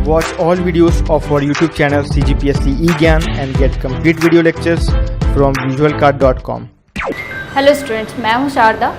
Watch all videos of our YouTube channel CGPSC eGyan and get complete video lectures from visualcard.com. Hello students, मैं हूं शारदा।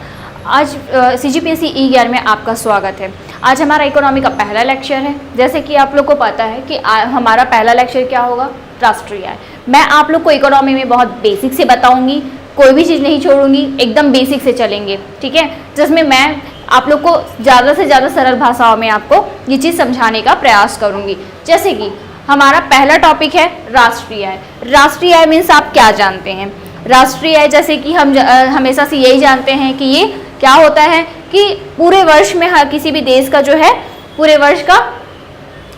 आज CGPSC eGyan में आपका स्वागत है। आज हमारा इकोनॉमी का पहला लेक्चर है। जैसे कि आप लोग को पता है कि हमारा पहला लेक्चर क्या होगा, राष्ट्रीय आय। मैं आप लोग को इकोनॉमी में बहुत बेसिक से बताऊंगी, कोई भी चीज़ नहीं छोड़ूंगी, एकदम बेसिक से चलेंगे, ठीक है। जिसमें मैं आप लोग को ज़्यादा से ज़्यादा सरल भाषाओं में आपको ये चीज़ समझाने का प्रयास करूंगी। जैसे कि हमारा पहला टॉपिक है राष्ट्रीय आय। राष्ट्रीय आय मीन्स आप क्या जानते हैं? राष्ट्रीय आय जैसे कि हम हमेशा से यही जानते हैं कि ये क्या होता है कि पूरे वर्ष में हर किसी भी देश का जो है पूरे वर्ष का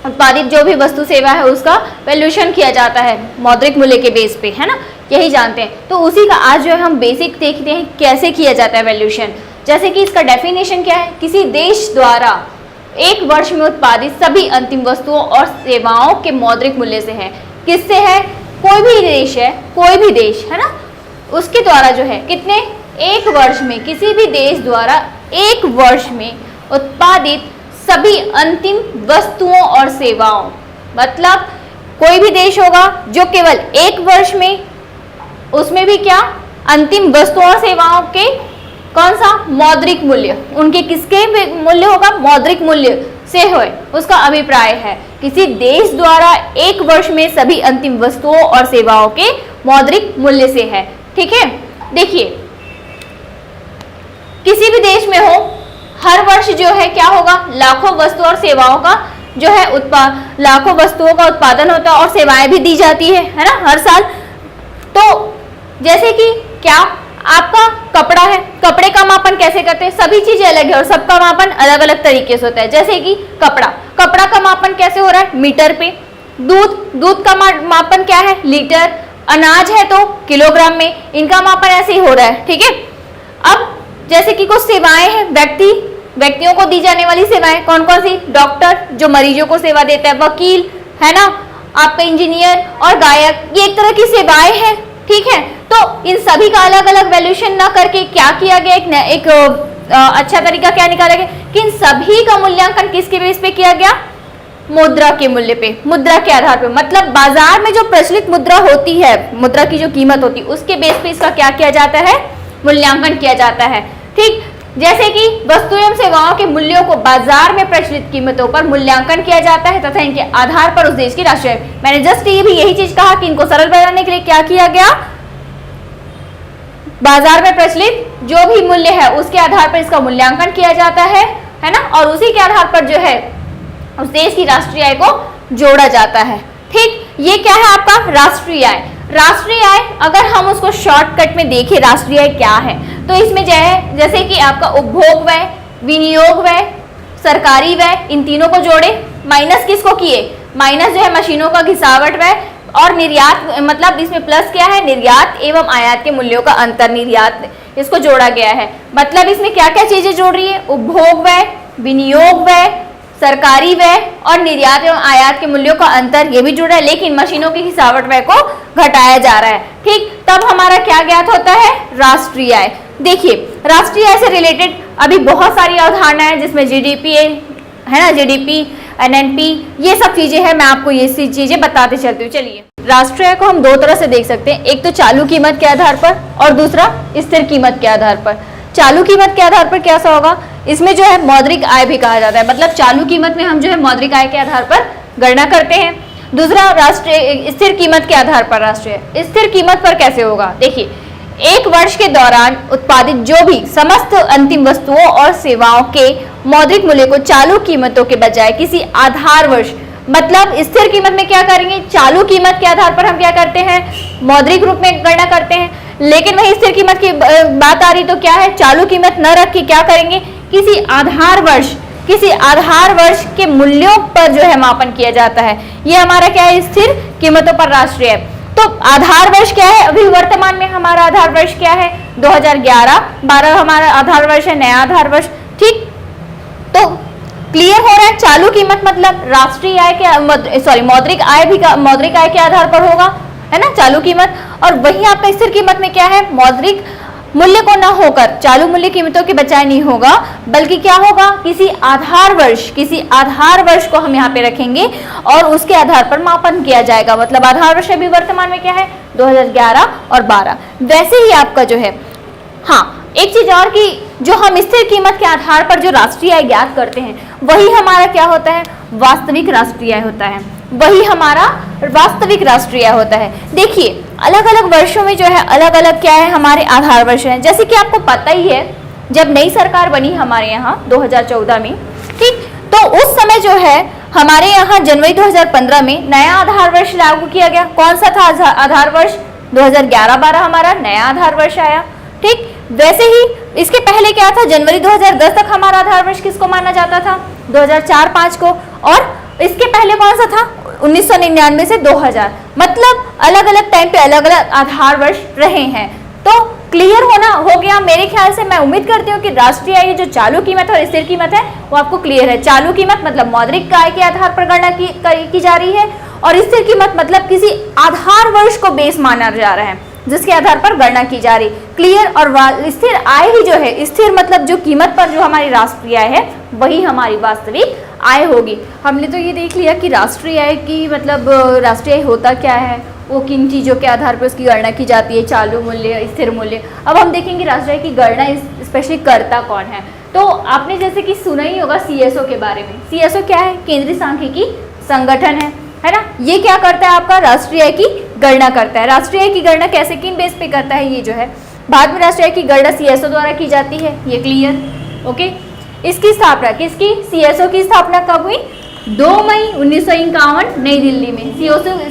उत्पादित जो भी वस्तु सेवा है उसका वैल्यूएशन किया जाता है मौद्रिक मूल्य के बेस पे, है ना, यही जानते हैं। तो उसी का आज जो है हम बेसिक देखते हैं कैसे किया जाता है वैल्यूएशन। जैसे कि इसका डेफिनेशन क्या है, किसी देश द्वारा एक वर्ष में उत्पादित सभी अंतिम वस्तुओं और सेवाओं के मौद्रिक मूल्य से है। किससे है? कोई भी देश है, कोई भी देश है ना, उसके द्वारा जो है कितने, एक वर्ष में किसी भी देश द्वारा एक वर्ष में उत्पादित सभी अंतिम वस्तुओं और सेवाओं, मतलब कोई भी देश होगा जो केवल एक वर्ष में, उसमें भी क्या, अंतिम वस्तुओं और सेवाओं के कौन सा मौद्रिक मूल्य, उनके किसके मूल्य होगा, मौद्रिक मूल्य से हो, उसका अभिप्राय है किसी देश द्वारा एक वर्ष में सभी अंतिम वस्तुओं और सेवाओं के मौद्रिक मूल्य से है, ठीक है। देखिए किसी भी देश में हो, हर वर्ष जो है क्या होगा, लाखों वस्तु और सेवाओं का जो है लाखों वस्तुओं का उत्पादन होता है और सेवाएं भी दी जाती है ना, हर साल। तो जैसे कि क्या आपका कपड़ा है, कपड़े का मापन कैसे करते हैं, सभी चीजें अलग है और सबका मापन अलग अलग तरीके से होता है। जैसे कि कपड़ा का मापन कैसे हो रहा है, मीटर पे। दूध का मापन क्या है, लीटर। अनाज है तो किलोग्राम में, इनका मापन ऐसे ही हो रहा है, ठीक है। अब जैसे कि कुछ सेवाएं हैं, व्यक्तियों को दी जाने वाली सेवाएं कौन कौन सी, डॉक्टर जो मरीजों को सेवा देता है, वकील है ना, आपका इंजीनियर और गायक, ये एक तरह की सेवाएं हैं, ठीक है। तो इन सभी का अलग अलग वैल्यूएशन ना करके क्या किया गया, एक अच्छा तरीका क्या निकाला गया कि इन सभी का मूल्यांकन किसके बेस पे किया गया, मुद्रा के मूल्य पे, मुद्रा के आधार पे। मतलब बाजार में जो प्रचलित मुद्रा होती है, मुद्रा की जो कीमत होती है उसके बेस पे इसका क्या किया जाता है, मूल्यांकन किया जाता है, ठीक। जैसे कि वस्तु एवं सेवाओं के मूल्यों को बाजार में प्रचलित कीमतों पर मूल्यांकन किया जाता है तथा इनके आधार पर उस देश की राष्ट्रीय आय। मैंने जस्ट ये भी यही चीज कहा कि इनको सरल बनाने के लिए क्या किया गया, बाजार में प्रचलित जो भी मूल्य है उसके आधार पर इसका मूल्यांकन किया जाता है ना, और उसी के आधार पर जो है उस देश की राष्ट्रीय आय को जोड़ा जाता है, ठीक। ये क्या है आपका राष्ट्रीय आय। राष्ट्रीय आय अगर हम उसको शॉर्टकट में देखें, राष्ट्रीय आय क्या है, तो इसमें जो है जैसे कि आपका उपभोग व्यय, विनियोग व्यय, सरकारी व्यय, इन तीनों को जोड़े, माइनस किसको किए, माइनस जो है मशीनों का घिसावट व्यय, और निर्यात, मतलब इसमें प्लस क्या है, निर्यात एवं आयात के मूल्यों का अंतर, निर्यात, इसको जोड़ा गया है। मतलब इसमें क्या क्या चीजें जोड़ रही है, उपभोग व्यय, विनियोग व्यय, सरकारी व्यय और निर्यात एवं आयात के मूल्यों का अंतर, ये भी जुड़ा है, लेकिन मशीनों की घिसावट व्यय को घटाया जा रहा है, ठीक। तब हमारा क्या ज्ञात होता है, राष्ट्रीय आय। देखिए राष्ट्रीय आय से रिलेटेड अभी बहुत सारी अवधारणा है, जिसमें जीडीपी है ना, जीडीपी, एनएनपी, ये सब चीजें हैं, मैं आपको ये चीजें बताते चलती हूँ। चलिए, राष्ट्रीय आय को हम दो तरह से देख सकते हैं, एक तो चालू कीमत के आधार पर और दूसरा स्थिर कीमत के आधार पर। चालू कीमत के आधार पर कैसा होगा, इसमें जो है मौद्रिक आय भी कहा जाता है, मतलब चालू कीमत में हम जो है मौद्रिक आय के आधार पर गणना करते हैं। दूसरा राष्ट्रीय स्थिर कीमत के आधार पर राष्ट्रीय। स्थिर कीमत पर कैसे होगा, देखिए एक वर्ष के दौरान उत्पादित जो भी समस्त अंतिम वस्तुओं और सेवाओं के मौद्रिक मूल्य को चालू कीमतों के बजाय किसी आधार वर्ष, मतलब स्थिर कीमत में क्या करेंगे, चालू कीमत के आधार पर हम क्या करते हैं, मौद्रिक रूप में गणना करते हैं। लेकिन वही स्थिर कीमत की बात आ रही तो क्या है, चालू कीमत न रख के क्या करेंगे, किसी आधार वर्ष के मूल्यों पर जो है मापन किया जाता है। ये हमारा क्या है, स्थिर कीमतों पर राष्ट्रीय आय। तो आधार वर्ष क्या है, अभी वर्तमान में हमारा आधार वर्ष क्या है, 2011-12 हमारा आधार वर्ष है, नया आधार वर्ष, ठीक। तो क्लियर हो रहा है, चालू कीमत मतलब राष्ट्रीय आय के मौद्रिक आय के आधार पर होगा, है ना, चालू कीमत। और वही आपका स्थिर कीमत में क्या है, मौद्रिक मूल्य को ना होकर चालू मूल्य कीमतों के बजाय नहीं होगा, बल्कि क्या होगा, किसी आधार वर्ष को हम यहाँ पे रखेंगे और उसके आधार पर मापन किया जाएगा। मतलब आधार वर्ष अभी वर्तमान में क्या है, 2011 और 12। वैसे ही आपका जो है, हाँ एक चीज और कि जो हम स्थिर कीमत के आधार पर जो राष्ट्रीय आय ज्ञात करते हैं, वही हमारा क्या होता है, वास्तविक राष्ट्रीय आय होता है। वही हमारा वास्तविक राष्ट्रीय आय होता है। देखिए अलग अलग वर्षों में जो है अलग अलग क्या है, हमारे आधार वर्ष हैं। जैसे कि आपको पता ही है, जब नई सरकार बनी हमारे यहाँ 2014 में, ठीक, तो उस समय जो है हमारे यहाँ जनवरी 2015 में नया आधार वर्ष लागू किया गया। कौन सा था आधार वर्ष, 2011-12 हमारा नया आधार वर्ष आया। ठीक, वैसे ही इसके पहले क्या था, जनवरी 2010 तक हमारा आधार वर्ष किसको माना जाता था, 2004-5 को, और इसके पहले कौन सा था, 1999 से 2000। मतलब अलग अलग टाइम पे अलग अलग आधार वर्ष रहे हैं। तो क्लियर हो गया मेरे ख्याल से। मैं उम्मीद करती हूँ कि राष्ट्रीय आय जो चालू कीमत और स्थिर कीमत है वो आपको क्लियर है। चालू कीमत मतलब मौद्रिक आय के आधार पर गणना की जा रही है, और स्थिर कीमत मतलब किसी आधार वर्ष को बेस माना जा रहा है जिसके आधार पर गणना की जा रही। क्लियर। और स्थिर आय ही जो है, स्थिर मतलब जो कीमत पर जो हमारी राष्ट्रीय आय है वही हमारी वास्तविक आय होगी। हमने तो ये देख लिया कि राष्ट्रीय आय की मतलब राष्ट्रीय आय होता क्या है, वो किन चीज़ों के आधार पर उसकी गणना की जाती है, चालू मूल्य, स्थिर मूल्य। अब हम देखेंगे राष्ट्रीय आय की गणना स्पेशली करता कौन है। तो आपने जैसे कि सुना ही होगा CSO के बारे में। CSO क्या है, केंद्रीय सांख्यिकी संगठन है ना। ये क्या करता है, आपका राष्ट्रीय आय की गणना करता है। राष्ट्रीय आय की गणना कैसे, किन बेस पे करता है, ये जो है भारत में राष्ट्रीय आय की गणना CSO द्वारा की जाती है, ये क्लियर। ओके, इसकी स्थापना किसकी, CSO की स्थापना कब हुई, 2 मई 1951 नई दिल्ली में।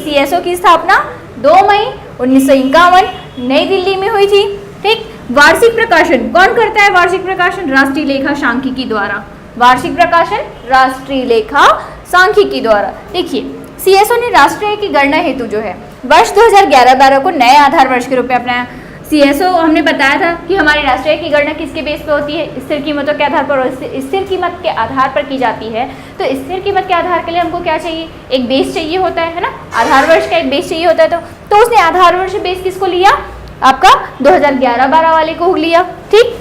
CSO की स्थापना 2 मई 1951 नई दिल्ली में हुई थी। ठीक, वार्षिक प्रकाशन कौन करता है, वार्षिक प्रकाशन राष्ट्रीय लेखा सांख्यिकी द्वारा। वार्षिक प्रकाशन राष्ट्रीय लेखा सांख्यिकी द्वारा। देखिए CSO ने राष्ट्रीय आय की गणना हेतु जो है वर्ष 2011-12 को नए आधार वर्ष के रूप में अपनाया। CSO हमने बताया था कि हमारी राष्ट्रीय आय की गणना किसके बेस पे होती है, स्थिर कीमतों के आधार पर। स्थिर कीमत के आधार पर की जाती है। तो स्थिर कीमत के आधार के लिए हमको क्या चाहिए, एक बेस चाहिए होता है ना, आधार वर्ष का एक बेस चाहिए होता है। तो उसने आधार वर्ष बेस किसको लिया, आपका 2011-12 वाले को लिया। ठीक,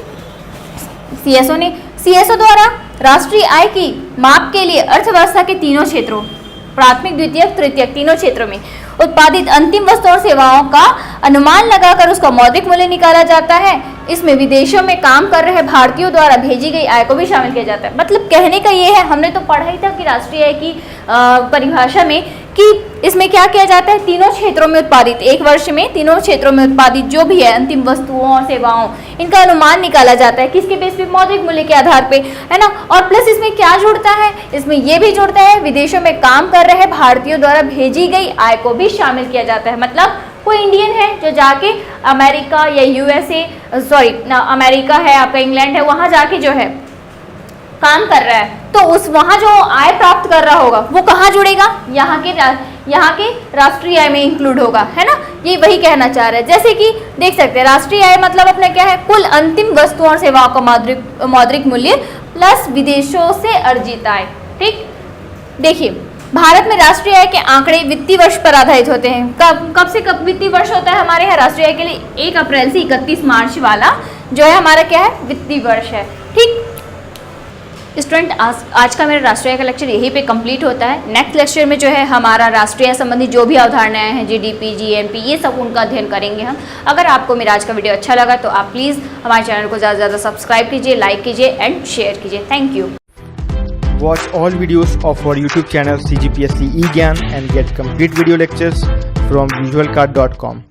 CSO द्वारा राष्ट्रीय आय की माप के लिए अर्थव्यवस्था के तीनों क्षेत्रों, प्राथमिक, द्वितीयक, तृतीयक, तीनों क्षेत्रों में उत्पादित अंतिम वस्तुओं और सेवाओं का अनुमान लगाकर उसका मौद्रिक मूल्य निकाला जाता है। इसमें विदेशों में काम कर रहे भारतीयों द्वारा भेजी गई आय को भी शामिल किया जाता है। मतलब कहने का ये है, हमने तो पढ़ा ही था कि राष्ट्रीय आय की परिभाषा में कि इसमें क्या किया जाता है, तीनों क्षेत्रों में उत्पादित, एक वर्ष में तीनों क्षेत्रों में उत्पादित जो भी है अंतिम वस्तुओं और सेवाओं, इनका अनुमान निकाला जाता है। किसके बेस पे, मौद्रिक मूल्य के आधार पे, है ना। और प्लस इसमें क्या जुड़ता है, इसमें यह भी जुड़ता है विदेशों में काम कर रहे भारतीयों द्वारा भेजी गई आय को भी शामिल किया जाता है। मतलब कोई इंडियन है जो जाके अमेरिका या USA, अमेरिका है आपका, इंग्लैंड है, वहां जाके जो है काम कर रहा है, तो उस वहां जो आय प्राप्त कर रहा होगा वो कहाँ जुड़ेगा, यहाँ के राष्ट्रीय आय में इंक्लूड होगा, है ना। ये वही कहना चाह रहे हैं। जैसे कि देख सकते हैं राष्ट्रीय आय मतलब अपना क्या है, कुल अंतिम वस्तुओं और सेवाओं का मौद्रिक मूल्य प्लस विदेशों से अर्जित आय। ठीक, देखिए भारत में राष्ट्रीय आय के आंकड़े वित्तीय वर्ष पर आधारित होते हैं। कब से कब वित्तीय वर्ष होता है हमारे यहाँ राष्ट्रीय आय के लिए, 1 अप्रैल से 31 मार्च वाला जो है हमारा क्या है, वित्तीय वर्ष है। ठीक स्टूडेंट, आज का मेरा राष्ट्रीय आय का लेक्चर यहीं पे कंप्लीट होता है। नेक्स्ट लेक्चर में जो है हमारा राष्ट्रीय आय संबंधी जो भी अवधारणाएं हैं, GDP, GNP, ये सब उनका अध्ययन करेंगे हम। अगर आपको मेरा आज का वीडियो अच्छा लगा तो आप प्लीज़ हमारे चैनल को ज़्यादा से ज़्यादा सब्सक्राइब कीजिए, लाइक कीजिए एंड शेयर कीजिए। Thank you. Watch all videos of our YouTube channel CGPSC eGyan and get complete video lectures from visualcard.com.